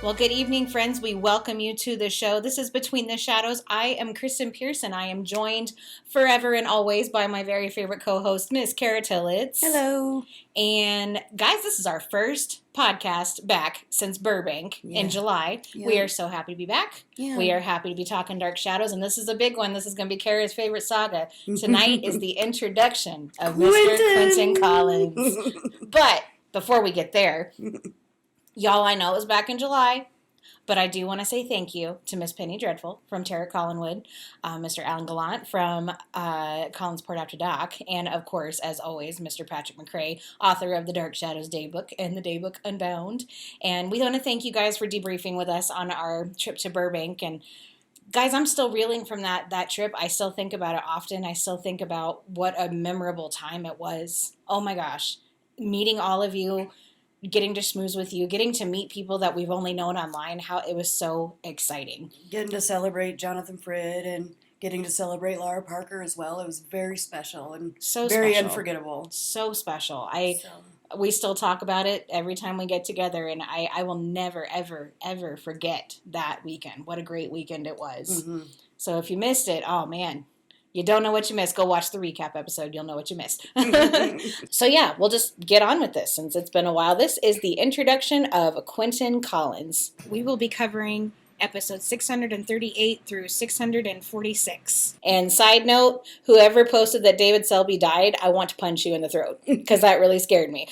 Well, good evening, friends. We welcome you to the show. This is Between the Shadows. I am Kristen Pearson. I am joined forever and always by my very favorite co-host, Miss Kara Tillitz. Hello. And guys, this is our first podcast back since Burbank in July. Yeah. We are so happy to be back. Yeah. We are happy to be talking Dark Shadows, and this is a big one. This is going to be Kara's favorite saga. Tonight is the introduction of Mr. Quentin Collins. But before we get there, y'all, I know it was back in July, but I do want to say thank you to Miss Penny Dreadful from Terra Collinwood, Mr. Alan Gallant from Collinsport After Doc, and of course, as always, Mr. Patrick McRae, author of the Dark Shadows Daybook and the Daybook Unbound. And we want to thank you guys for debriefing with us on our trip to Burbank. And guys, I'm still reeling from that trip. I still think about it often. I still think about what a memorable time it was. Oh my gosh. Meeting all of you, getting to schmooze with you, getting to meet people that we've only known online, how it was so exciting. Getting to celebrate Jonathan Frid and getting to celebrate Laura Parker as well. It was very special and so very special. Unforgettable. So special. We still talk about it every time we get together, and I will never, ever, ever forget that weekend. What a great weekend it was. Mm-hmm. So if you missed it, oh man, you don't know what you missed. Go watch the recap episode. You'll know what you missed. So yeah, we'll just get on with this since it's been a while. This is the introduction of Quentin Collins. We will be covering episodes 638 through 646. And side note, whoever posted that David Selby died, I want to punch you in the throat because that really scared me.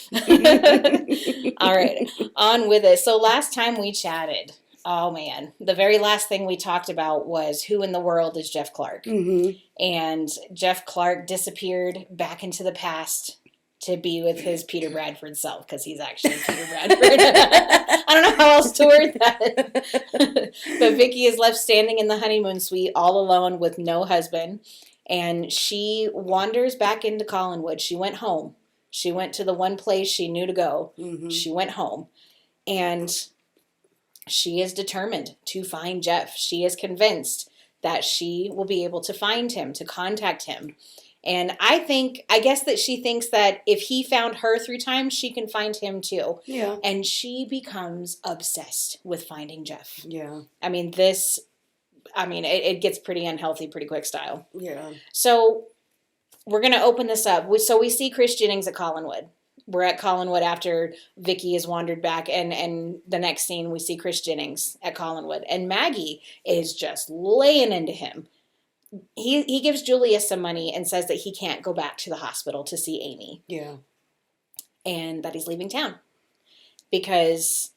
All right, on with it. So last time we chatted, oh man, the very last thing we talked about was who in the world is Jeff Clark. Mm-hmm. And Jeff Clark disappeared back into the past to be with his Peter Bradford self, because he's actually Peter Bradford. I don't know how else to word that. But Vicky is left standing in the honeymoon suite all alone with no husband, and she wanders back into Collinwood. She went home. She went to the one place she knew to go. Mm-hmm. She went home, and she is determined to find Jeff. She is convinced that she will be able to find him, to contact him. And I guess that she thinks that if he found her through time, she can find him too. Yeah. And she becomes obsessed with finding Jeff. Yeah. It gets pretty unhealthy pretty quick style. Yeah. So we're going to open this up. So we see Chris Jennings at Collinwood. We're at Collinwood after Vicky has wandered back, and the next scene we see Chris Jennings at Collinwood, and Maggie is just laying into him. He gives Julia some money and says that he can't go back to the hospital to see Amy. Yeah. And that he's leaving town. Because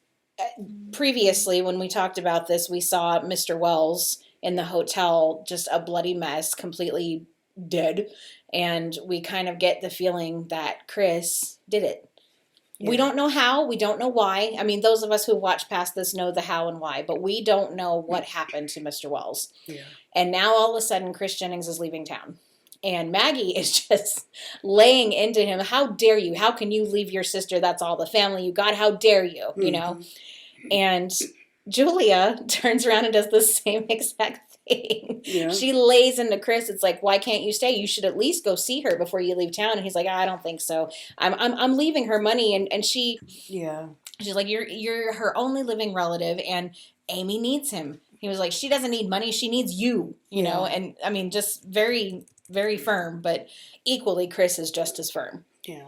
previously when we talked about this, we saw Mr. Wells in the hotel, just a bloody mess, completely dead. And we kind of get the feeling that Chris did it. Yeah. We don't know how. We don't know why. I mean, those of us who watch past this know the how and why, but we don't know what happened to Mr. Wells. Yeah. And now all of a sudden, Chris Jennings is leaving town. And Maggie is just laying into him. How dare you? How can you leave your sister? That's all the family you got. How dare you? You know? And Julia turns around and does the same exact thing. Yeah. She lays into Chris. It's like, why can't you stay? You should at least go see her before you leave town. And he's like, I don't think so. I'm leaving her money. And she's like, you're her only living relative, and Amy needs him. He was like, she doesn't need money. She needs you, you know? And I mean, just very, very firm, but equally Chris is just as firm. Yeah.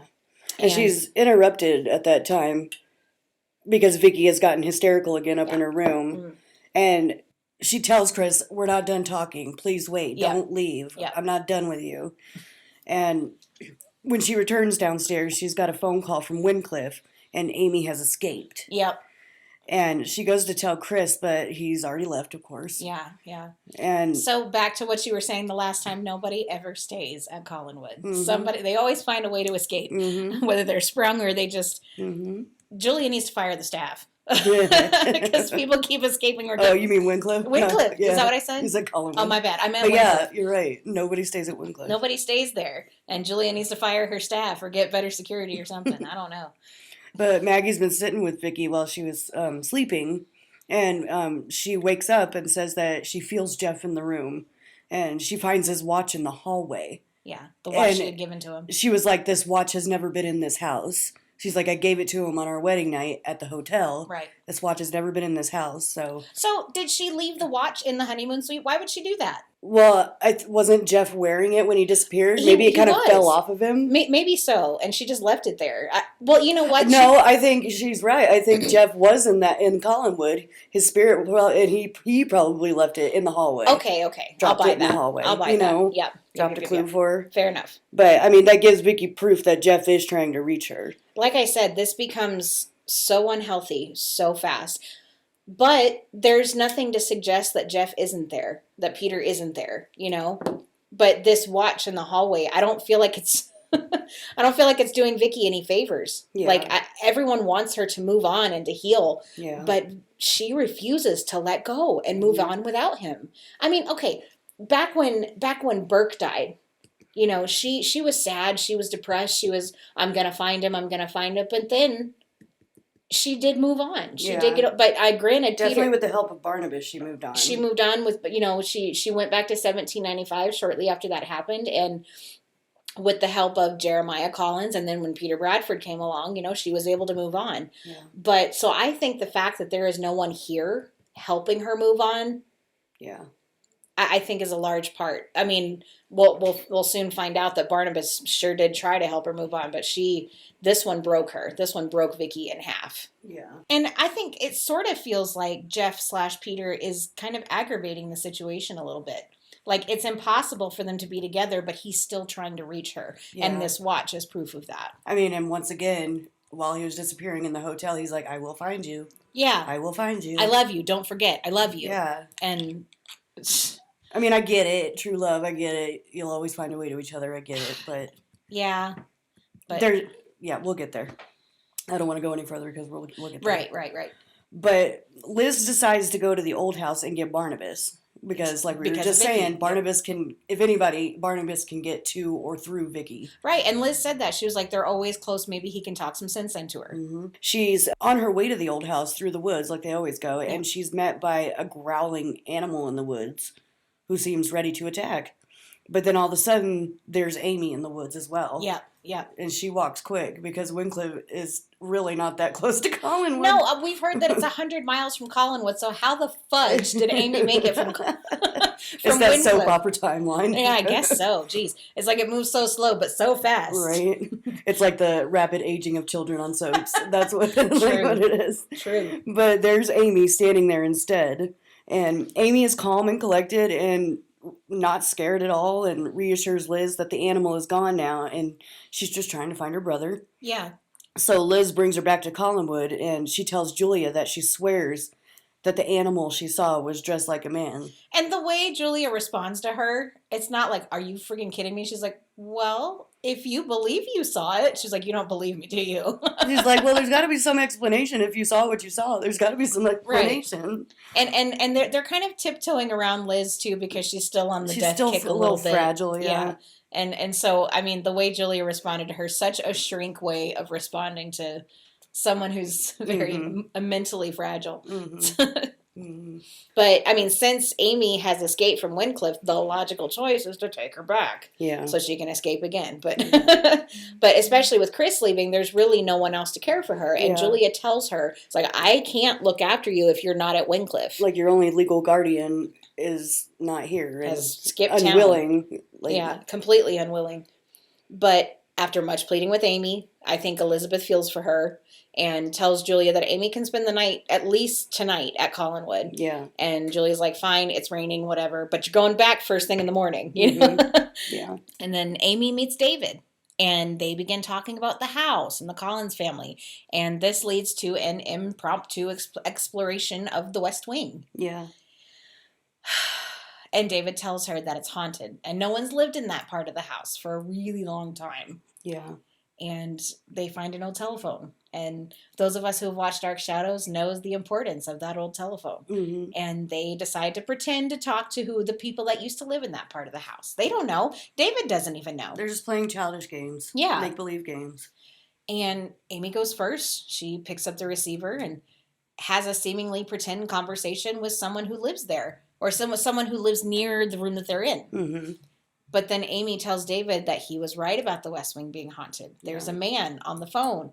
And she's interrupted at that time because Vicky has gotten hysterical again up in her room. Mm-hmm. And she tells Chris, we're not done talking. Please wait. Don't leave. Yeah. I'm not done with you. And when she returns downstairs, she's got a phone call from Wincliffe, and Amy has escaped. Yep. And she goes to tell Chris, but he's already left, of course. Yeah, yeah. And so back to what you were saying the last time, nobody ever stays at Collinwood. Mm-hmm. They always find a way to escape, whether they're sprung or they just... Mm-hmm. Julia needs to fire the staff. Because people keep escaping. Oh, you mean Wincliffe? Wincliffe. Yeah. Is that what I said? He's at Collinwood. Oh, my bad. I meant Wincliffe. Yeah, you're right. Nobody stays at Wincliffe. Nobody stays there. And Julia needs to fire her staff or get better security or something. I don't know. But Maggie's been sitting with Vicky while she was sleeping. And she wakes up and says that she feels Jeff in the room. And she finds his watch in the hallway. Yeah, the watch she had given to him. She was like, this watch has never been in this house. She's like, I gave it to him on our wedding night at the hotel. Right. This watch has never been in this house, so. So, did she leave the watch in the honeymoon suite? Why would she do that? Well, wasn't Jeff wearing it when he disappeared? Maybe it kind of fell off of him. Maybe so, and she just left it there. Well, you know what? No, I think she's right. I think Jeff was in Collinwood. His spirit, well, and he probably left it in the hallway. Okay. Dropped I'll buy it in that. the hallway. I'll buy that. Yep. Dropped a clue for her. Fair enough. But, I mean, that gives Vicky proof that Jeff is trying to reach her. Like I said, this becomes so unhealthy so fast. But there's nothing to suggest that Jeff isn't there, that Peter isn't there, you know? But this watch in the hallway, I don't feel like it's doing Vicky any favors. Yeah. Like everyone wants her to move on and to heal, but she refuses to let go and move on without him. I mean, okay, back when Burke died, you know, she was sad, she was depressed, she was, I'm gonna find him, but then she did move on. She did get, but granted, definitely Peter, with the help of Barnabas, she moved on. She moved on with, you know, she went back to 1795 shortly after that happened, and with the help of Jeremiah Collins, and then when Peter Bradford came along, you know, she was able to move on. Yeah. But so I think the fact that there is no one here helping her move on, I think is a large part. I mean, we'll soon find out that Barnabas sure did try to help her move on, but this one broke her. This one broke Vicky in half. Yeah. And I think it sort of feels like Jeff/Peter is kind of aggravating the situation a little bit. Like, it's impossible for them to be together, but he's still trying to reach her. Yeah. And this watch is proof of that. I mean, and once again, while he was disappearing in the hotel, he's like, I will find you. Yeah. I will find you. I love you. Don't forget. I love you. Yeah. And I mean, I get it. True love, I get it. You'll always find a way to each other. I get it. But yeah. But we'll get there. I don't want to go any further because we'll get there. Right. But Liz decides to go to the old house and get Barnabas. Because, like we were just saying, Barnabas can, if anybody, Barnabas can get to or through Vicky. Right, and Liz said that. She was like, they're always close. Maybe he can talk some sense into her. Mm-hmm. She's on her way to the old house through the woods, like they always go, and she's met by a growling animal in the woods who seems ready to attack. But then all of a sudden, there's Amy in the woods as well. Yeah. And she walks quick because Wincliffe is really not that close to Collinwood. No, we've heard that it's 100 miles from Collinwood, so how the fudge did Amy make it from It's that soap opera timeline. Yeah, I guess so. Jeez. It's like it moves so slow, but so fast. Right. It's like the rapid aging of children on soaps. That's what it is. True. But there's Amy standing there instead. And Amy is calm and collected and not scared at all and reassures Liz that the animal is gone now and she's just trying to find her brother. Yeah. So Liz brings her back to Collinwood and she tells Julia that she swears that the animal she saw was dressed like a man. And the way Julia responds to her, it's not like, are you freaking kidding me? She's like, well, if you believe you saw it. She's like, you don't believe me, do you? She's like, well, there's got to be some explanation if you saw what you saw. There's got to be some explanation. Right. And they're kind of tiptoeing around Liz, too, because she's still on the death kick a little bit. Fragile, yeah. And so, I mean, the way Julia responded to her, such a shrink way of responding to someone who's very mentally fragile. Mm-hmm. But, I mean, since Amy has escaped from Wincliffe, the logical choice is to take her back. Yeah. So she can escape again. But but especially with Chris leaving, there's really no one else to care for her. And Julia tells her, it's like, I can't look after you if you're not at Wincliffe. Like, your only legal guardian is not here. Has skipped town. Unwilling. Completely unwilling. But after much pleading with Amy, I think Elizabeth feels for her and tells Julia that Amy can spend the night, at least tonight, at Collinwood. Yeah. And Julia's like, fine, it's raining, whatever, but you're going back first thing in the morning. You know? Yeah. And then Amy meets David, and they begin talking about the house and the Collins family. And this leads to an impromptu exploration of the West Wing. Yeah. And David tells her that it's haunted, and no one's lived in that part of the house for a really long time. Yeah. And they find an old telephone. And those of us who have watched Dark Shadows knows the importance of that old telephone. Mm-hmm. And they decide to pretend to talk to the people that used to live in that part of the house. They don't know. David doesn't even know. They're just playing childish games. Yeah. Make-believe games. And Amy goes first. She picks up the receiver and has a seemingly pretend conversation with someone who lives there. Or someone who lives near the room that they're in. Mm-hmm. But then Amy tells David that he was right about the West Wing being haunted. There's a man on the phone.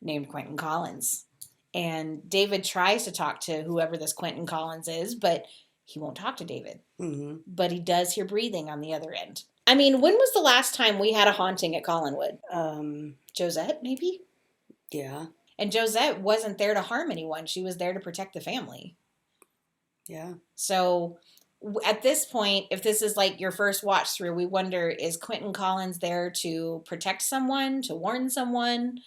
named Quentin Collins. And David tries to talk to whoever this Quentin Collins is, but he won't talk to David. Mm-hmm. But he does hear breathing on the other end. I mean, when was the last time we had a haunting at Collinwood? Josette, maybe? Yeah. And Josette wasn't there to harm anyone. She was there to protect the family. Yeah. So at this point, if this is like your first watch through, we wonder, is Quentin Collins there to protect someone, to warn someone?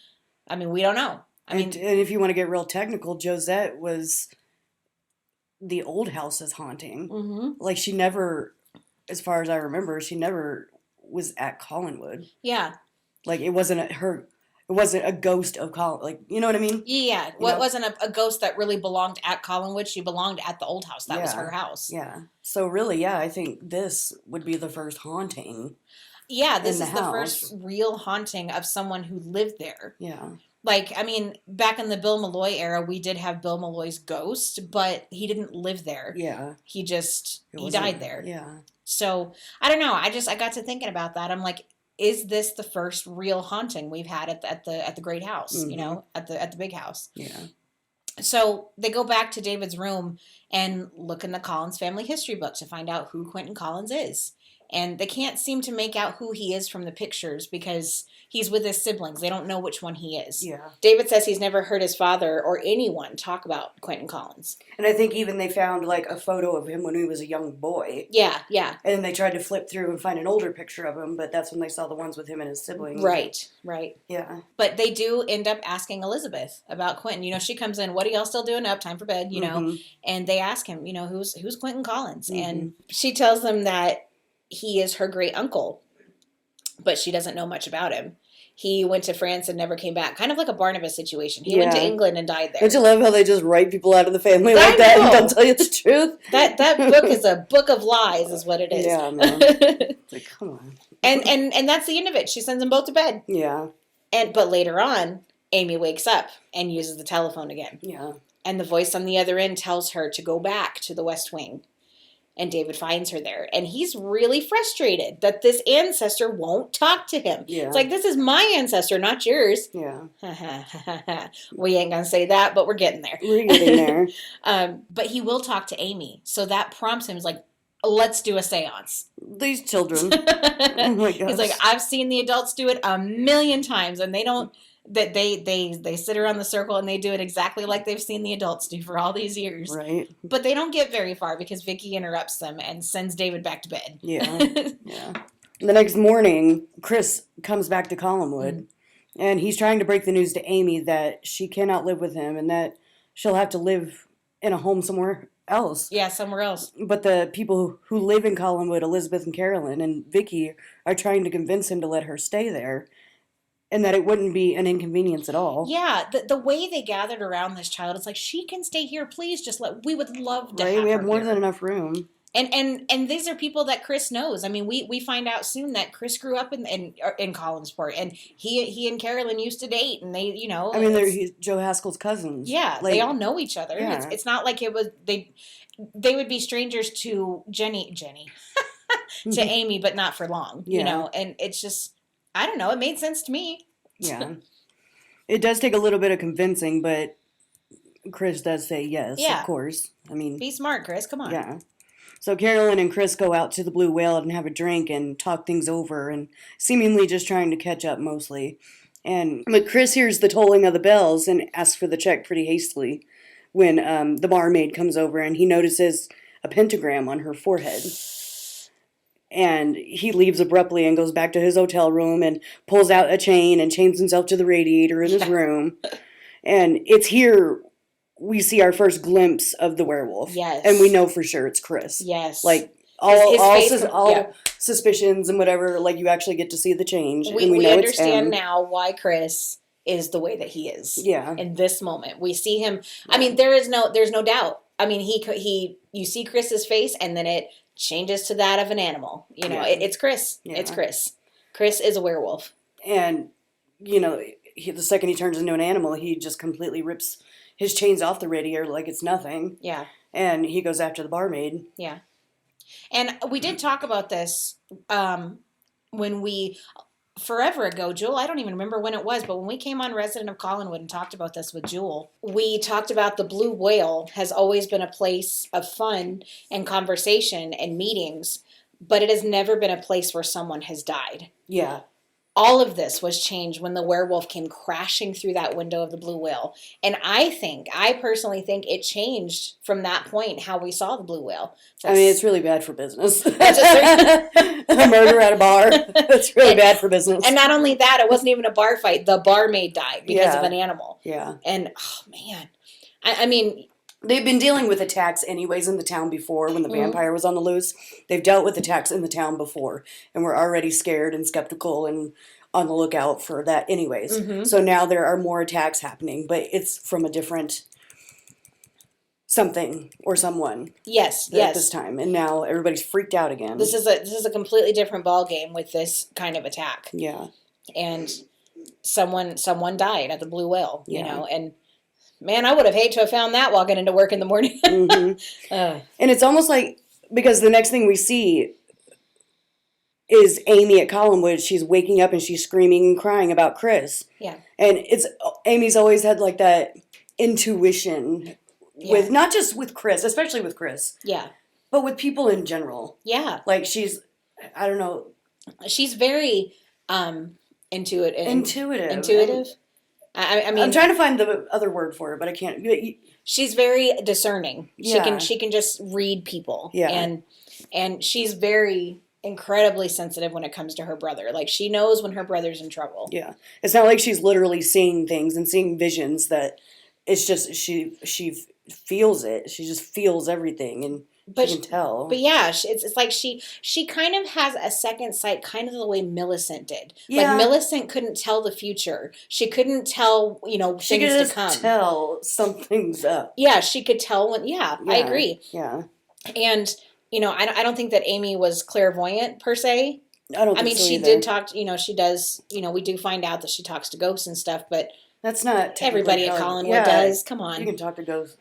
I mean, we don't know. And if you want to get real technical, Josette was the old house's haunting. Mm-hmm. Like, she never, as far as I remember, she never was at Collinwood. Yeah. Like, it wasn't a ghost of Colin. Like, you know what I mean? Yeah. Well, it wasn't a ghost that really belonged at Collinwood. She belonged at the old house. That was her house. Yeah. So really, yeah, I think this would be the first haunting. Yeah, this is the first real haunting of someone who lived there. Yeah. Like, I mean, back in the Bill Malloy era, we did have Bill Malloy's ghost, but he didn't live there. Yeah. He died there. Yeah. So, I don't know. I got to thinking about that. I'm like, is this the first real haunting we've had at the great house, mm-hmm. you know, at the big house? Yeah. So they go back to David's room and look in the Collins family history book to find out who Quentin Collins is. And they can't seem to make out who he is from the pictures because he's with his siblings. They don't know which one he is. Yeah. David says he's never heard his father or anyone talk about Quentin Collins. And I think even they found, like, a photo of him when he was a young boy. Yeah, yeah. And then they tried to flip through and find an older picture of him, but that's when they saw the ones with him and his siblings. Right, right. Yeah. But they do end up asking Elizabeth about Quentin. You know, she comes in, what are y'all still doing up? Time for bed, you know. Mm-hmm. And they ask him, you know, who's Quentin Collins? Mm-hmm. And she tells them that he is her great uncle, but she doesn't know much about him. He went to France and never came back. Kind of like a Barnabas situation. He went to England and died there. Don't you love how they just write people out of the family like that and don't tell you the truth? That book is a book of lies is what it is. Yeah, man. It's like, come on. And that's the end of it. She sends them both to bed. Yeah. But later on, Amy wakes up and uses the telephone again. Yeah. And the voice on the other end tells her to go back to the West Wing. And David finds her there. And he's really frustrated that this ancestor won't talk to him. Yeah. It's like, this is my ancestor, not yours. Yeah. We ain't going to say that, but we're getting there. We're getting there. But he will talk to Amy. So that prompts him. He's like, let's do a seance. These children. Oh my gosh. He's like, I've seen the adults do it 1,000,000 times. And they don't... That they sit around the circle and they do it exactly like they've seen the adults do for all these years. Right. But they don't get very far because Vicky interrupts them and sends David back to bed. Yeah. Yeah. The next morning, Chris comes back to Collinwood and he's trying to break the news to Amy that she cannot live with him and that she'll have to live in a home somewhere else. Yeah, somewhere else. But the people who live in Collinwood, Elizabeth and Carolyn and Vicky, are trying to convince him to let her stay there. And that it wouldn't be an inconvenience at all. Yeah, the way they gathered around this child, it's like, she can stay here, please. We would love to have her. We have more than enough room. And these are people that Chris knows. I mean, we find out soon that Chris grew up in Collinsport, and he and Carolyn used to date, and they, you know. I mean, they're Joe Haskell's cousins. Yeah, they all know each other. Yeah. It's not like it was they would be strangers to Jenny, to Amy, but not for long. Yeah. You know, and it's just. I don't know. It made sense to me. Yeah. It does take a little bit of convincing, but Chris does say yes, of course. I mean... Be smart, Chris. Come on. Yeah. So Carolyn and Chris go out to the Blue Whale and have a drink and talk things over and seemingly just trying to catch up mostly. But Chris hears the tolling of the bells and asks for the check pretty hastily when the barmaid comes over and he notices a pentagram on her forehead. And he leaves abruptly and goes back to his hotel room and pulls out a chain and chains himself to the radiator in his room. And it's here we see our first glimpse of the werewolf. Yes. And we know for sure it's Chris. Yes. Like, all suspicions and whatever, like, you actually get to see the change. We know understand now why Chris is the way that he is. Yeah. In this moment. We see him. I mean, there's no doubt. I mean, you see Chris's face and then it changes to that of an animal. You know, it's Chris. Yeah. It's Chris. Chris is a werewolf. And, you know, the second he turns into an animal, he just completely rips his chains off the radiator like it's nothing. Yeah. And he goes after the barmaid. Yeah. And we did talk about this when we... forever ago, Jewel, I don't even remember when it was, but when we came on Resident of Collinwood and talked about this with Jewel, we talked about the Blue Whale has always been a place of fun and conversation and meetings, but it has never been a place where someone has died. Yeah. All of this was changed when the werewolf came crashing through that window of the Blue Whale. And I personally think it changed from that point how we saw the Blue Whale. It's really bad for business. A murder at a bar. It's really bad for business. And not only that, it wasn't even a bar fight. The barmaid died because of an animal. Yeah. And, oh, man. I mean... They've been dealing with attacks anyways in the town before when the vampire was on the loose. They've dealt with attacks in the town before. And we're already scared and skeptical and on the lookout for that anyways. Mm-hmm. So now there are more attacks happening, but it's from a different something or someone. Yes. At this time. And now everybody's freaked out again. This is a completely different ball game with this kind of attack. Yeah. And someone died at the Blue Whale, you know, and... Man, I would have hated to have found that walking into work in the morning. Mm-hmm. And it's almost like, because the next thing we see is Amy at Collinwood. She's waking up and she's screaming and crying about Chris. Yeah. And Amy's always had like that intuition with, not just with Chris, especially with Chris. Yeah. But with people in general. Yeah. Like she's, I don't know. She's very intuitive. Intuitive. I mean, I'm trying to find the other word for it, but I can't. She's very discerning. Yeah. She can just read people. Yeah. And she's very incredibly sensitive when it comes to her brother. Like she knows when her brother's in trouble. Yeah. It's not like she's literally seeing things and seeing visions. That it's just she feels it. She just feels everything and. But she can tell. But yeah, it's like she kind of has a second sight, kind of the way Millicent did. Yeah. Like Millicent couldn't tell the future. She couldn't tell, she things could to come. Tell something's up. Yeah, she could tell when. Yeah, I agree. Yeah. And I don't think that Amy was clairvoyant per se. I don't. Think so she either. did talk. She does. We do find out that she talks to ghosts and stuff, but that's not everybody at Collinwood does. Come on, you can talk to ghosts.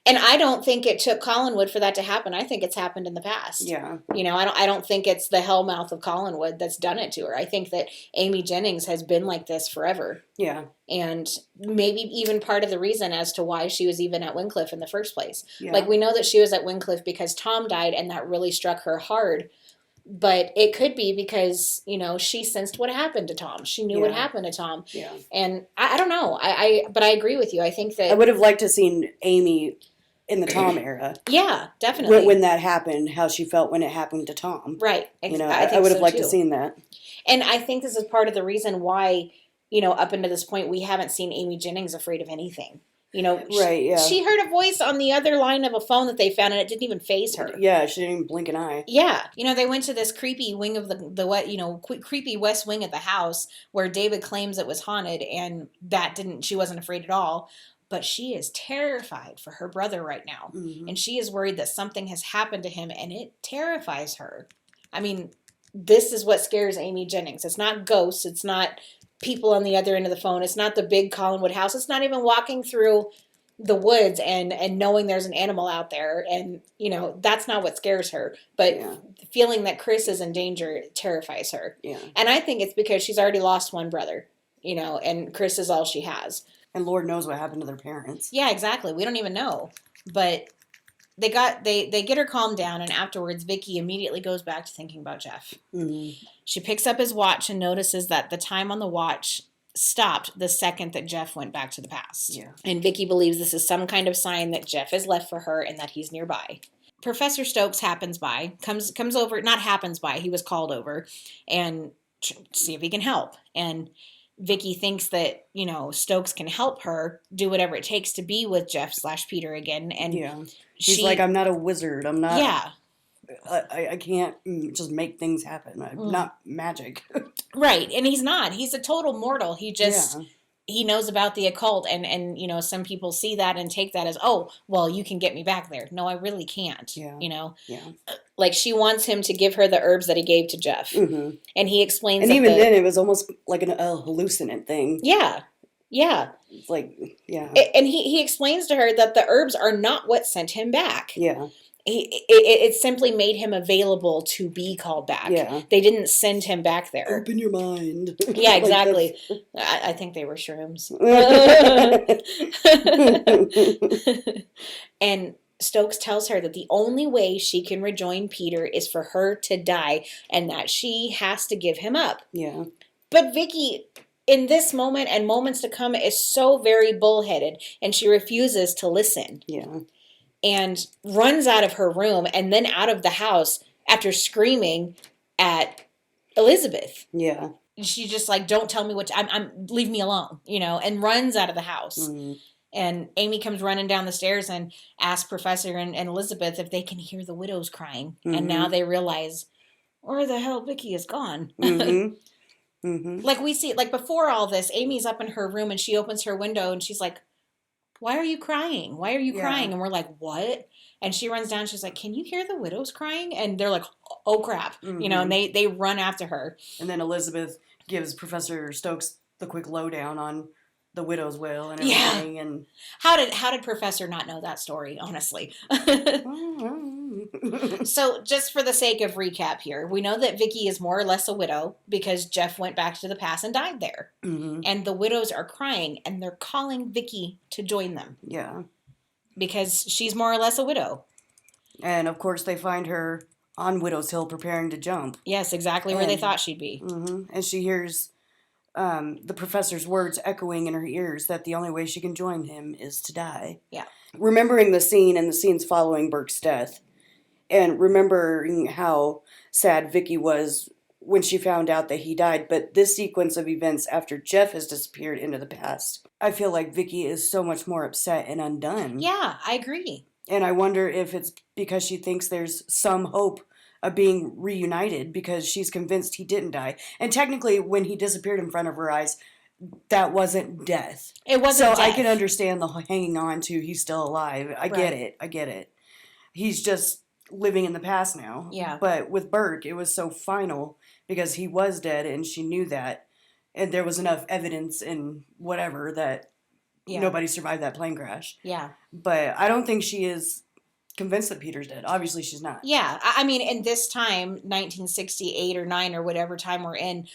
And I don't think it took Collinwood for that to happen. I think it's happened in the past. Yeah. I don't think it's the hellmouth of Collinwood that's done it to her. I think that Amy Jennings has been like this forever. Yeah. And maybe even part of the reason as to why she was even at Wincliffe in the first place. Yeah. Like we know that she was at Wincliffe because Tom died and that really struck her hard. But it could be because, she sensed what happened to Tom. She knew what happened to Tom. Yeah. And I don't know. But I agree with you. I think that... I would have liked to have seen Amy... in the Tom era. Yeah, definitely. When that happened, how she felt when it happened to Tom. Right. I would have liked to have seen that. And I think this is part of the reason why, up until this point, we haven't seen Amy Jennings afraid of anything. Right, yeah. She heard a voice on the other line of a phone that they found, and it didn't even faze her. Yeah, she didn't even blink an eye. Yeah. They went to this creepy wing of creepy west wing of the house where David claims it was haunted, and she wasn't afraid at all. But she is terrified for her brother right now. Mm-hmm. And she is worried that something has happened to him, and it terrifies her. I mean, this is what scares Amy Jennings. It's not ghosts. It's not people on the other end of the phone. It's not the big Collinwood house. It's not even walking through the woods and knowing there's an animal out there. And, that's not what scares her. But feeling that Chris is in danger terrifies her. Yeah. And I think it's because she's already lost one brother, and Chris is all she has. And Lord knows what happened to their parents. Yeah, exactly. We don't even know. But they get her calmed down, and afterwards Vicky immediately goes back to thinking about Jeff. Mm-hmm. She picks up his watch and notices that the time on the watch stopped the second that Jeff went back to the past. Yeah. And Vicky believes this is some kind of sign that Jeff has left for her and that he's nearby. Professor Stokes comes over, not happens by, he was called over, and see if he can help. And Vicky thinks that, Stokes can help her do whatever it takes to be with Jeff/Peter again. And she's like, I'm not a wizard. I'm not. Yeah. I can't just make things happen. I'm not magic. Right. And he's not. He's a total mortal. He just, he knows about the occult. And, some people see that and take that as, oh, well, you can get me back there. No, I really can't. Yeah. Yeah. Like she wants him to give her the herbs that he gave to Jeff. Mm-hmm. And he explains and even then it was almost like a hallucinant thing. Yeah. Yeah. Like, yeah. And he explains to her that the herbs are not what sent him back. Yeah. it simply made him available to be called back. Yeah. They didn't send him back there. Open your mind. Yeah, exactly. I think they were shrooms. And Stokes tells her that the only way she can rejoin Peter is for her to die, and that she has to give him up. Yeah. But Vicky, in this moment and moments to come, is so very bullheaded, and she refuses to listen. Yeah. And runs out of her room and then out of the house after screaming at Elizabeth. Yeah. She just like, don't tell me what I'm leave me alone, and runs out of the house. Mm-hmm. And Amy comes running down the stairs and asks Professor and Elizabeth if they can hear the widows crying. Mm-hmm. And now they realize, where the hell Vicky is gone. Mm-hmm. Mm-hmm. Like we see, like before all this, Amy's up in her room and she opens her window and she's like, why are you crying? Why are you crying? And we're like, what? And she runs down. She's like, can you hear the widows crying? And they're like, oh crap. Mm-hmm. And they run after her. And then Elizabeth gives Professor Stokes the quick lowdown on the widow's will and everything. Yeah. And how did Professor not know that story, honestly? So just for the sake of recap here, we know that Vicky is more or less a widow because Jeff went back to the past and died there. Mm-hmm. And the widows are crying and they're calling Vicky to join them. Yeah. Because she's more or less a widow. And of course they find her on Widow's Hill preparing to jump. Yes, exactly where they thought she'd be. Mm-hmm. And she hears the professor's words echoing in her ears that the only way she can join him is to die. Yeah. Remembering the scene and the scenes following Burke's death, and remembering how sad Vicky was when she found out that he died, but this sequence of events after Jeff has disappeared into the past, I feel like Vicky is so much more upset and undone. Yeah, I agree. And I wonder if it's because she thinks there's some hope of being reunited because she's convinced he didn't die. And technically, when he disappeared in front of her eyes, that wasn't death. It wasn't death. So I can understand the hanging on to he's still alive. I get it. He's just living in the past now. Yeah. But with Burke, it was so final because he was dead and she knew that. And there was enough evidence and whatever that nobody survived that plane crash. Yeah. But I don't think she is convinced that Peter's dead. Obviously, she's not. Yeah. I mean, in this time, 1968 or 9 or whatever time we're in,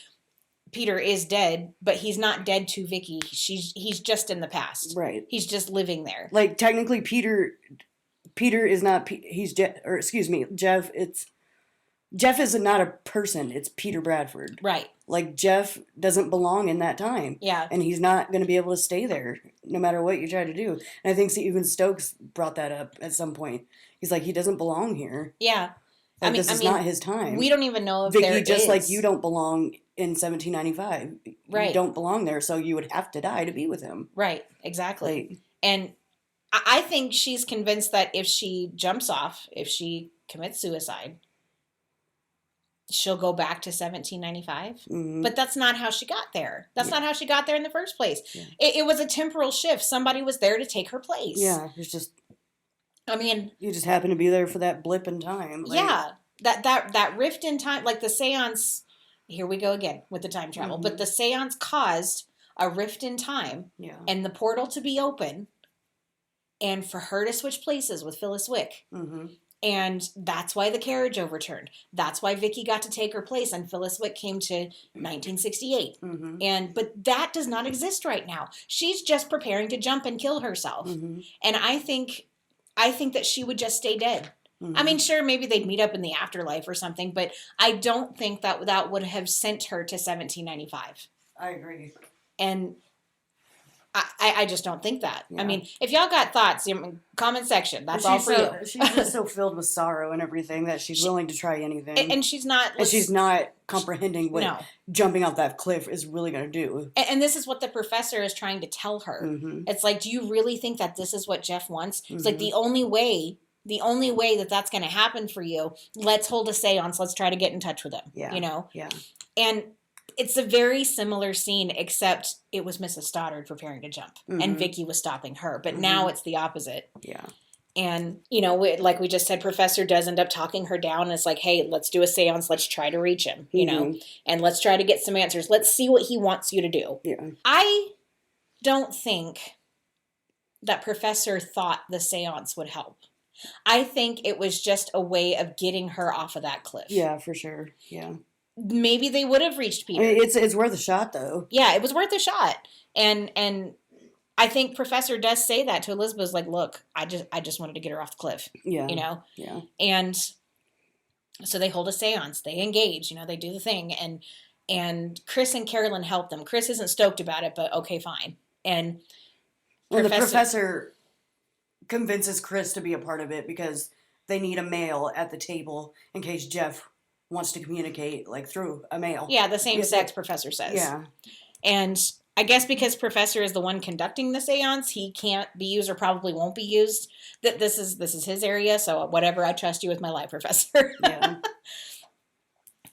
Peter is dead, but he's not dead to Vicky. He's just in the past. Right. He's just living there. Like, technically, Peter is not, Jeff, Jeff is not a person. It's Peter Bradford. Right. Like, Jeff doesn't belong in that time. Yeah. And he's not going to be able to stay there no matter what you try to do. And I think even Stokes brought that up at some point. He's like, he doesn't belong here. Yeah. Like, this is not his time. We don't even know if Vicky, there just is. like you don't belong in 1795. Right. You don't belong there, so you would have to die to be with him. Right. Exactly. Like, and I think she's convinced that if she jumps off, if she commits suicide, she'll go back to 1795. Mm-hmm. But that's not how she got there. That's not how she got there in the first place. Yeah. It was a temporal shift. Somebody was there to take her place. Yeah, it's just... I mean... You just happen to be there for that blip in time. Like, yeah. That rift in time, like the seance... Here we go again with the time travel. Mm-hmm. But the seance caused a rift in time. Yeah. And the portal to be open. And for her to switch places with Phyllis Wick. Mm-hmm. And that's why the carriage overturned. That's why Vicky got to take her place and Phyllis Wick came to 1968. Mm-hmm. But that does not exist right now. She's just preparing to jump and kill herself. Mm-hmm. And I think that she would just stay dead. Mm-hmm. I mean, sure, maybe they'd meet up in the afterlife or something, but I don't think that would have sent her to 1795. I agree. And I just don't think that. Yeah. I mean, if y'all got thoughts, comment section. That's all for you. She's just so filled with sorrow and everything that she's willing to try anything. And she's not... And she's not comprehending what jumping off that cliff is really going to do. And this is what the professor is trying to tell her. Mm-hmm. It's like, do you really think that this is what Jeff wants? Mm-hmm. It's like, the only way that that's going to happen for you, let's hold a seance. Let's try to get in touch with him. Yeah. Yeah. And... It's a very similar scene, except it was Mrs. Stoddard preparing to jump, mm-hmm. and Vicky was stopping her. But mm-hmm. now it's the opposite. Yeah. And, like we just said, Professor does end up talking her down. And it's like, hey, let's do a seance. Let's try to reach him, mm-hmm. and let's try to get some answers. Let's see what he wants you to do. Yeah. I don't think that Professor thought the seance would help. I think it was just a way of getting her off of that cliff. Yeah, for sure. Yeah. Maybe they would have reached Peter. I mean, it's worth a shot, though. Yeah, it was worth a shot. And I think Professor does say that to Elizabeth, like, look, I just wanted to get her off the cliff. Yeah. You know? Yeah. And so they hold a seance, they engage, they do the thing, and Chris and Carolyn help them. Chris isn't stoked about it, but okay, fine. And the professor convinces Chris to be a part of it because they need a male at the table in case Jeff wants to communicate, like, through a male. Yeah, the same sex professor says. Yeah. And I guess because Professor is the one conducting the seance, he can't be used or probably won't be used. That this is his area, so whatever, I trust you with my life, Professor. Yeah.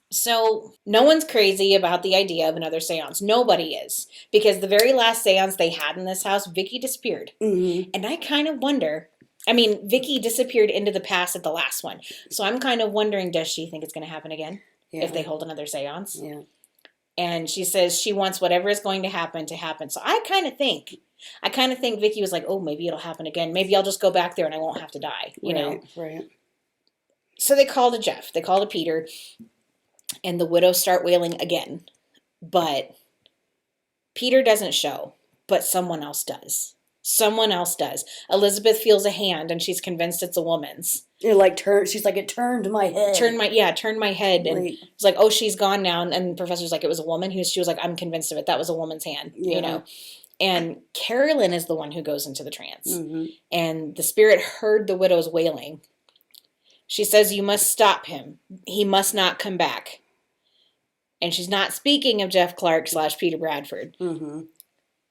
So no one's crazy about the idea of another seance. Nobody is. Because the very last seance they had in this house, Vicky disappeared. Mm-hmm. And I kind of wonder, Vicky disappeared into the past at the last one. So I'm kind of wondering, does she think it's going to happen again? Yeah. If they hold another seance? Yeah. And she says she wants whatever is going to happen. So I kind of think Vicky was like, oh, maybe it'll happen again. Maybe I'll just go back there and I won't have to die, you know? Right. So they call to Jeff. They call to Peter. And the widows start wailing again. But Peter doesn't show. But someone else does. Elizabeth feels a hand and she's convinced it's a woman's. She's like, it turned my head. Turned my head. And it's like, oh, she's gone now. And the professor's like, it was a woman. She was like, I'm convinced of it. That was a woman's hand, you know. And Carolyn is the one who goes into the trance. Mm-hmm. And the spirit heard the widows wailing. She says, you must stop him. He must not come back. And she's not speaking of Jeff Clark / Peter Bradford. Mm-hmm.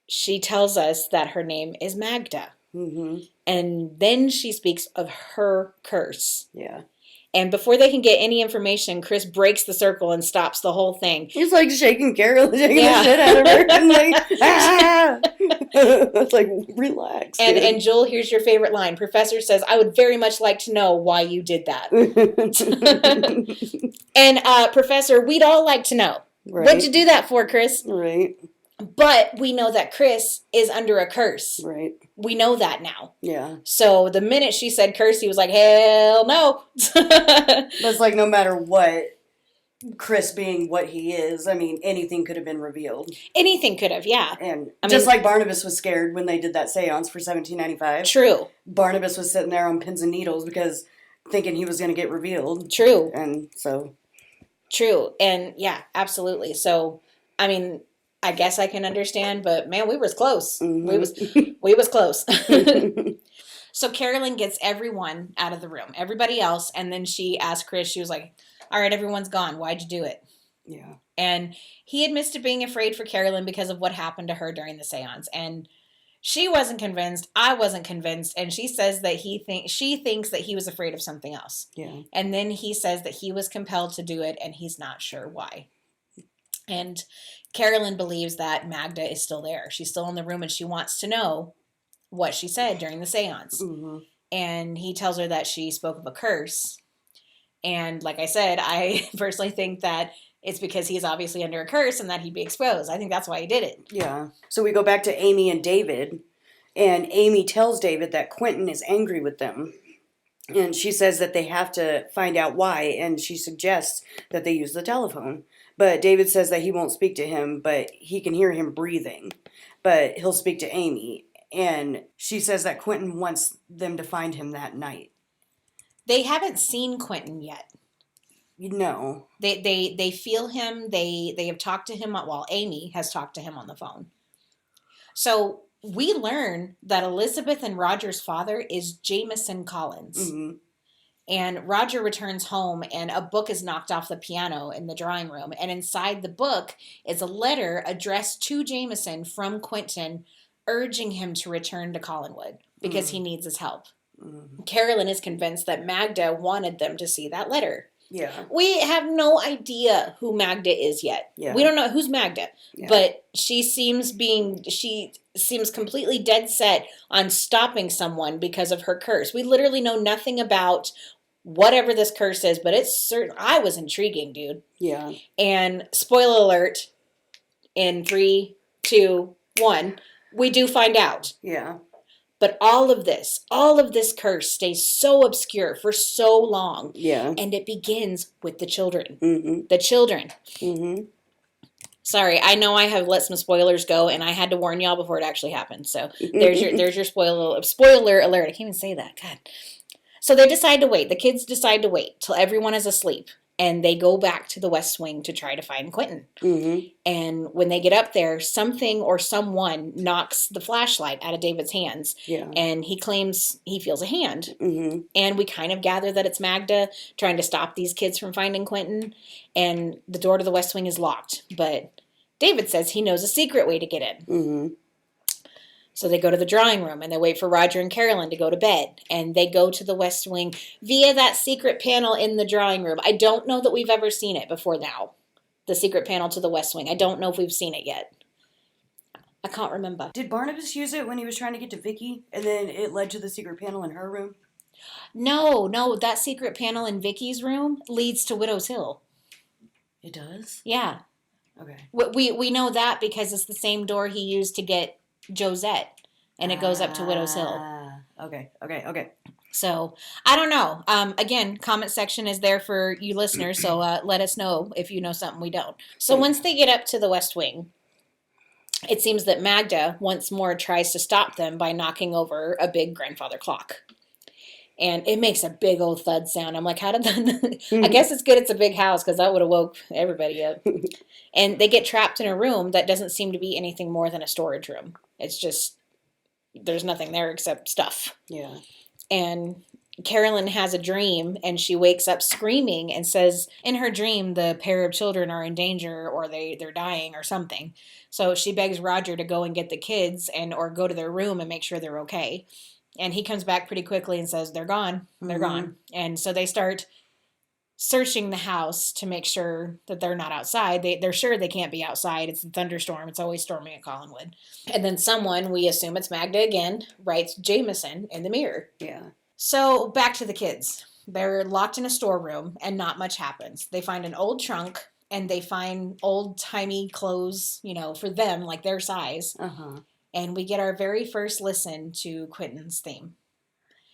She tells us that her name is Magda. Mm-hmm. And then she speaks of her curse. Yeah. And before they can get any information, Chris breaks the circle and stops the whole thing. He's like shaking Carol, shaking the shit out of her. And like, ah! It's like, relax. And Joel, here's your favorite line. Professor says, I would very much like to know why you did that. And Professor, we'd all like to know. Right. What'd you do that for, Chris? Right. But we know that Chris is under a curse. Right. We know that now. Yeah. So the minute she said curse, he was like, hell no. That's like, no matter what, Chris being what he is, anything could have been revealed. Anything could have, yeah. And just like Barnabas was scared when they did that seance for 1795. True. Barnabas was sitting there on pins and needles because thinking he was going to get revealed. True. And so. True. And yeah, absolutely. So, I guess I can understand, but man, we was close. Mm-hmm. We was close. So Carolyn gets everyone out of the room, everybody else, and then she asked Chris, she was like, all right, everyone's gone. Why'd you do it? Yeah. And he admits to being afraid for Carolyn because of what happened to her during the seance. And she wasn't convinced. I wasn't convinced. And she says that she thinks that he was afraid of something else. Yeah. And then he says that he was compelled to do it and he's not sure why. And Carolyn believes that Magda is still there. She's still in the room and she wants to know what she said during the seance. Mm-hmm. And he tells her that she spoke of a curse. And like I said, I personally think that it's because he's obviously under a curse and that he'd be exposed. I think that's why he did it. Yeah. So we go back to Amy and David. And Amy tells David that Quentin is angry with them. And she says that they have to find out why. And she suggests that they use the telephone. But David says that he won't speak to him, but he can hear him breathing. But he'll speak to Amy. And she says that Quentin wants them to find him that night. They haven't seen Quentin yet. No. They feel him. They have talked to him. Well, Amy has talked to him on the phone. So we learn that Elizabeth and Roger's father is Jameson Collins. Mm-hmm. And Roger returns home and a book is knocked off the piano in the drawing room. And inside the book is a letter addressed to Jameson from Quentin urging him to return to Collinwood because he needs his help. Mm-hmm. Carolyn is convinced that Magda wanted them to see that letter. Yeah. We have no idea who Magda is yet. Yeah. We don't know who's Magda. Yeah. But she seems completely dead set on stopping someone because of her curse. We literally know nothing about whatever this curse is, but it's certain. I was intriguing, dude. Yeah. And spoiler alert, in 3, 2, 1, we do find out. Yeah. But all of this curse stays so obscure for so long. Yeah. And it begins with the children. Mm-hmm. The children. Mm-hmm. Sorry, I know I have let some spoilers go, and I had to warn y'all before it actually happened. So there's your spoiler alert. I can't even say that. God. So they decide to wait. The kids decide to wait till everyone is asleep, and they go back to the West Wing to try to find Quentin. Mm-hmm. And when they get up there, something or someone knocks the flashlight out of David's hands. Yeah. And he claims he feels a hand. Mm-hmm. And we kind of gather that it's Magda trying to stop these kids from finding Quentin. And the door to the West Wing is locked. But David says he knows a secret way to get in. Mm-hmm. So they go to the drawing room and they wait for Roger and Carolyn to go to bed. And they go to the West Wing via that secret panel in the drawing room. I don't know that we've ever seen it before now. The secret panel to the West Wing. I don't know if we've seen it yet. I can't remember. Did Barnabas use it when he was trying to get to Vicky, and then it led to the secret panel in her room? No. That secret panel in Vicky's room leads to Widow's Hill. It does? Yeah. Okay. We know that because it's the same door he used to get Josette, and it goes up to Widow's Hill. Okay. So, I don't know. Again, comment section is there for you listeners, so let us know if you know something we don't. So once they get up to the West Wing, it seems that Magda once more tries to stop them by knocking over a big grandfather clock. And it makes a big old thud sound. I'm like, how did that... I guess it's good it's a big house, because that would have woke everybody up. And they get trapped in a room that doesn't seem to be anything more than a storage room. It's just... there's nothing there except stuff. Yeah. And Carolyn has a dream, and she wakes up screaming and says in her dream the pair of children are in danger, or they're dying or something. So she begs Roger to go and get the kids or go to their room and make sure they're okay. And he comes back pretty quickly and says, they're gone. They're gone. And so they start searching the house to make sure that they're not outside. They're sure they can't be outside. It's a thunderstorm. It's always storming at Collinwood. And then someone, we assume it's Magda again, writes Jameson in the mirror. Yeah. So back to the kids. They're locked in a storeroom and not much happens. They find an old trunk and they find old-timey clothes, for them, like their size. Uh-huh. And we get our very first listen to Quentin's theme.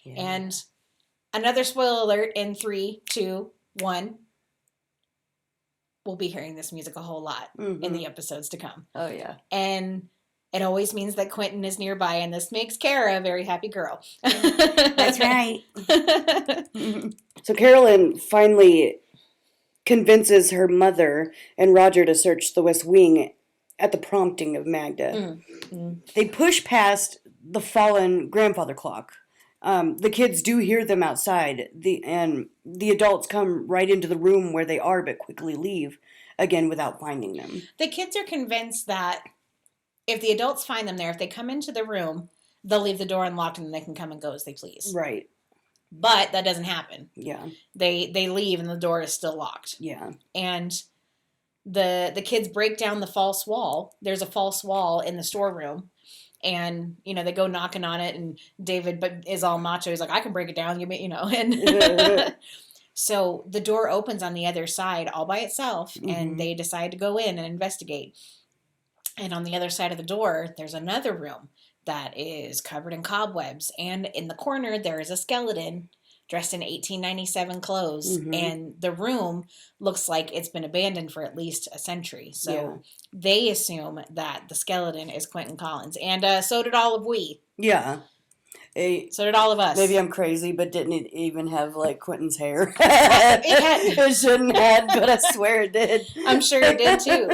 Yeah. And another spoiler alert in 3, 2, 1. We'll be hearing this music a whole lot in the episodes to come. Oh, yeah. And it always means that Quentin is nearby, and this makes Kara a very happy girl. That's right. So Carolyn finally convinces her mother and Roger to search the West Wing at the prompting of Magda. They push past the fallen grandfather clock. The kids do hear them outside, and the adults come right into the room where they are, but quickly leave, again, without finding them. The kids are convinced that if the adults find them there, if they come into the room, they'll leave the door unlocked and they can come and go as they please. Right. But that doesn't happen. Yeah. They leave and the door is still locked. Yeah. And the kids break down the false wall. There's a false wall in the storeroom. And, they go knocking on it, and David is all macho. He's like, I can break it down, and so the door opens on the other side all by itself, and they decide to go in and investigate. And on the other side of the door, there's another room that is covered in cobwebs, and in the corner, there is a skeleton dressed in 1897 clothes, and the room looks like it's been abandoned for at least a century. So they assume that the skeleton is Quentin Collins, and so did all of we. Yeah. So did all of us. Maybe I'm crazy, but didn't it even have, Quentin's hair? It shouldn't have, but I swear it did. I'm sure it did, too.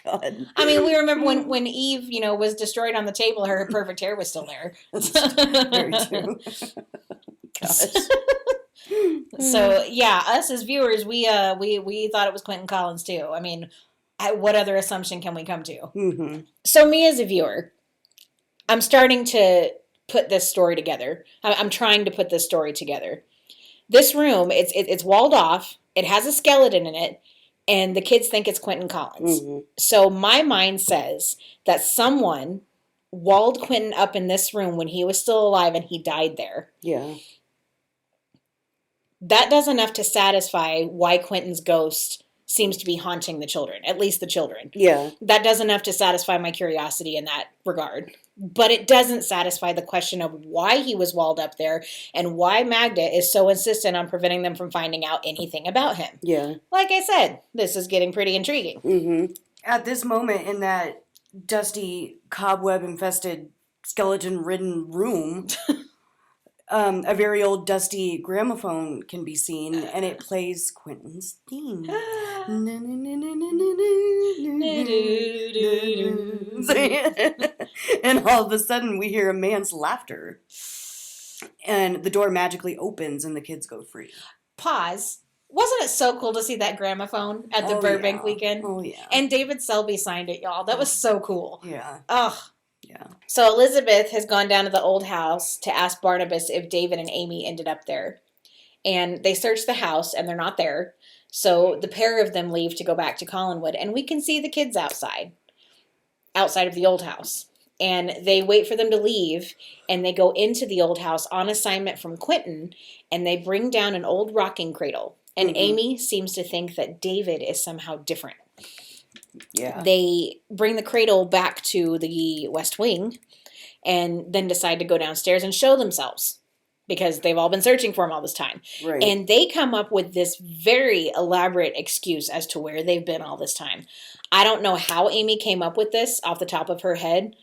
God. I mean, we remember when Eve, was destroyed on the table, her perfect hair was still there. Very true. Gosh. So yeah, us as viewers, we thought it was Quentin Collins too. I mean, what other assumption can we come to? So me as a viewer, I'm starting to put this story together. I'm trying to put this story together. This room, it's walled off. It has a skeleton in it, and the kids think it's Quentin Collins. So my mind says that someone walled Quentin up in this room when he was still alive and he died there. Yeah. That does enough to satisfy why Quentin's ghost seems to be haunting the children, at least the children. Yeah. That does enough to satisfy my curiosity in that regard. But it doesn't satisfy the question of why he was walled up there and why Magda is so insistent on preventing them from finding out anything about him. Yeah. Like I said, this is getting pretty intriguing. Mm-hmm. At this moment in that dusty, cobweb-infested, skeleton-ridden room, a very old, dusty gramophone can be seen, and it plays Quentin's theme. And all of a sudden, we hear a man's laughter. And the door magically opens, and the kids go free. Pause. Wasn't it so cool to see that gramophone at the Burbank weekend? Oh, yeah. And David Selby signed it, y'all. That was so cool. Yeah. Ugh. Yeah. So Elizabeth has gone down to the old house to ask Barnabas if David and Amy ended up there. And they search the house, and they're not there. So the pair of them leave to go back to Collinwood. And we can see the kids outside of the old house. And they wait for them to leave, and they go into the old house on assignment from Quentin, and they bring down an old rocking cradle. And Amy seems to think that David is somehow different. Yeah. They bring the cradle back to the West Wing and then decide to go downstairs and show themselves because they've all been searching for him all this time. Right. And they come up with this very elaborate excuse as to where they've been all this time. I don't know how Amy came up with this off the top of her head,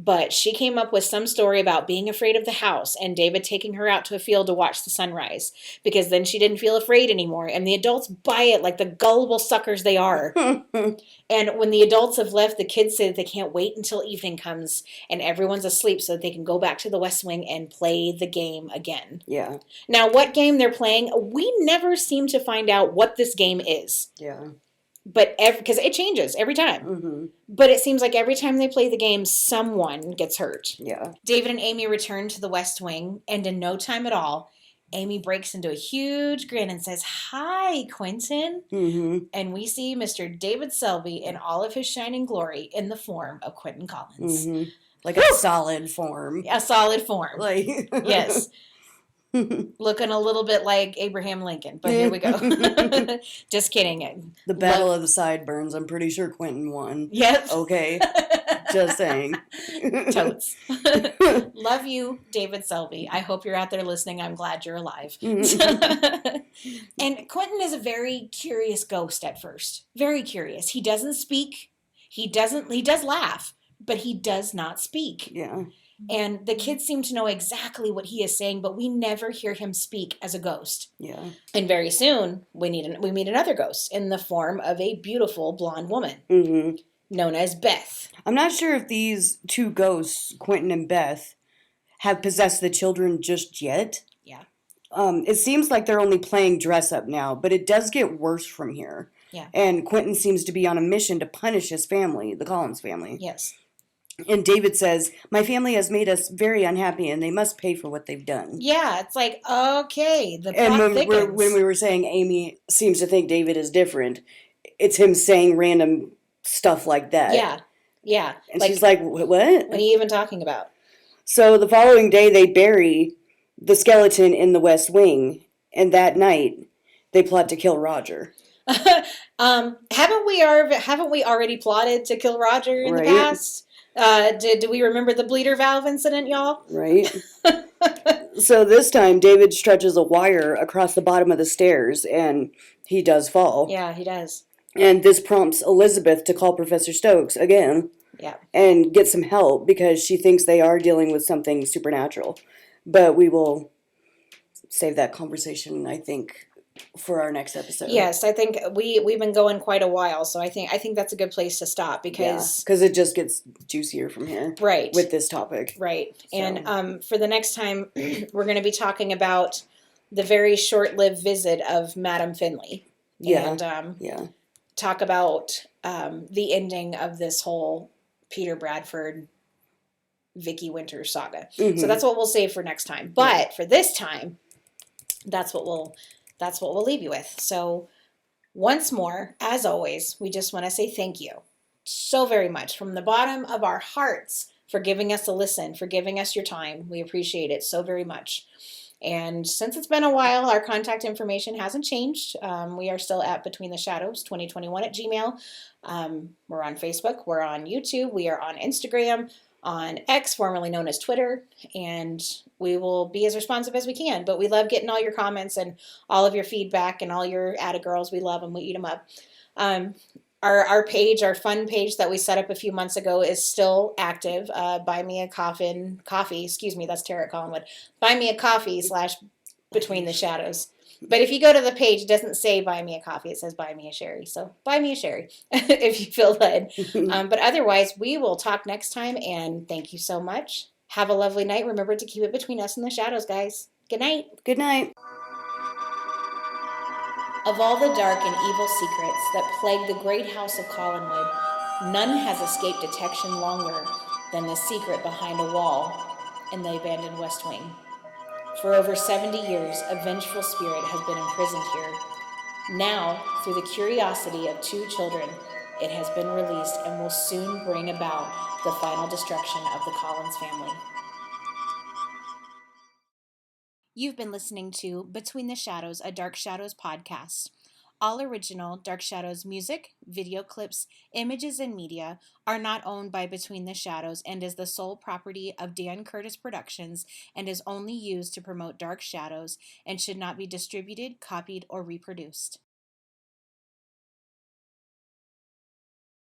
but she came up with some story about being afraid of the house and David taking her out to a field to watch the sunrise because then she didn't feel afraid anymore. And the adults buy it like the gullible suckers they are. And when the adults have left, the kids say that they can't wait until evening comes and everyone's asleep so that they can go back to the West Wing and play the game again. Yeah. Now, what game they're playing, we never seem to find out what this game is. Yeah. But because it changes every time. Mm-hmm. But it seems like every time they play the game, someone gets hurt. Yeah. David and Amy return to the West Wing, and in no time at all, Amy breaks into a huge grin and says, "Hi, Quentin." Mm-hmm. And we see Mr. David Selby in all of his shining glory in the form of Quentin Collins. Mm-hmm. Like a solid form. A solid form. Like Yes. Looking a little bit like Abraham Lincoln, but here we go. Just kidding. The Battle of the Sideburns, I'm pretty sure Quentin won. Yep. Okay. Just saying. Totes. Love you, David Selby. I hope you're out there listening. I'm glad you're alive. And Quentin is a very curious ghost at first. Very curious. He doesn't speak. He does laugh, but he does not speak. Yeah. And the kids seem to know exactly what he is saying, but we never hear him speak as a ghost. Yeah. And very soon, we meet another ghost in the form of a beautiful blonde woman known as Beth. I'm not sure if these two ghosts, Quentin and Beth, have possessed the children just yet. Yeah. It seems like they're only playing dress up now, but it does get worse from here. Yeah. And Quentin seems to be on a mission to punish his family, the Collins family. Yes. And David says, "My family has made us very unhappy, and they must pay for what they've done." Yeah, it's like, okay, the and plot thickens. when we were saying Amy seems to think David is different, it's him saying random stuff like that. Yeah, yeah. And she's like, "What? What are you even talking about?" So the following day, they bury the skeleton in the West Wing, and that night, they plot to kill Roger. Haven't we already plotted to kill Roger in the past? Do we remember the bleeder valve incident, y'all? Right. So this time, David stretches a wire across the bottom of the stairs, and he does fall. Yeah, he does. And this prompts Elizabeth to call Professor Stokes again. Yeah. And get some help because she thinks they are dealing with something supernatural. But we will save that conversation, I think, for our next episode. Yes, I think we've been going quite a while, so I think that's a good place to stop because it just gets juicier from here, right? With this topic, right? So. And for the next time, we're going to be talking about the very short-lived visit of Madame Finley. Yeah, and talk about the ending of this whole Peter Bradford, Vicky Winters saga. Mm-hmm. So that's what we'll save for next time. But for this time, that's what we'll leave you with. So once more, as always, we just want to say thank you so very much from the bottom of our hearts for giving us a listen, for giving us your time. We appreciate it so very much. And since it's been a while, our contact information hasn't changed. We are still at Between the Shadows 2021 at Gmail. We're on Facebook. We're on YouTube. We are on Instagram. on X, formerly known as Twitter, and we will be as responsive as we can. But we love getting all your comments and all of your feedback and all your atta girls. We love them. We eat them up. Our page, our fun page that we set up a few months ago is still active. Buy me a coffee, excuse me, that's Tara at Collinwood. Buy me a coffee / Between the Shadows. But if you go to the page, it doesn't say buy me a coffee. It says buy me a sherry. So buy me a sherry if you feel led. But otherwise, we will talk next time. And thank you so much. Have a lovely night. Remember to keep it between us and the shadows, guys. Good night. Good night. Of all the dark and evil secrets that plague the great house of Collinwood, none has escaped detection longer than the secret behind a wall in the abandoned West Wing. For over 70 years, a vengeful spirit has been imprisoned here. Now, through the curiosity of 2 children, it has been released and will soon bring about the final destruction of the Collins family. You've been listening to Between the Shadows, a Dark Shadows podcast. All original Dark Shadows music, video clips, images, and media are not owned by Between the Shadows and is the sole property of Dan Curtis Productions and is only used to promote Dark Shadows and should not be distributed, copied, or reproduced.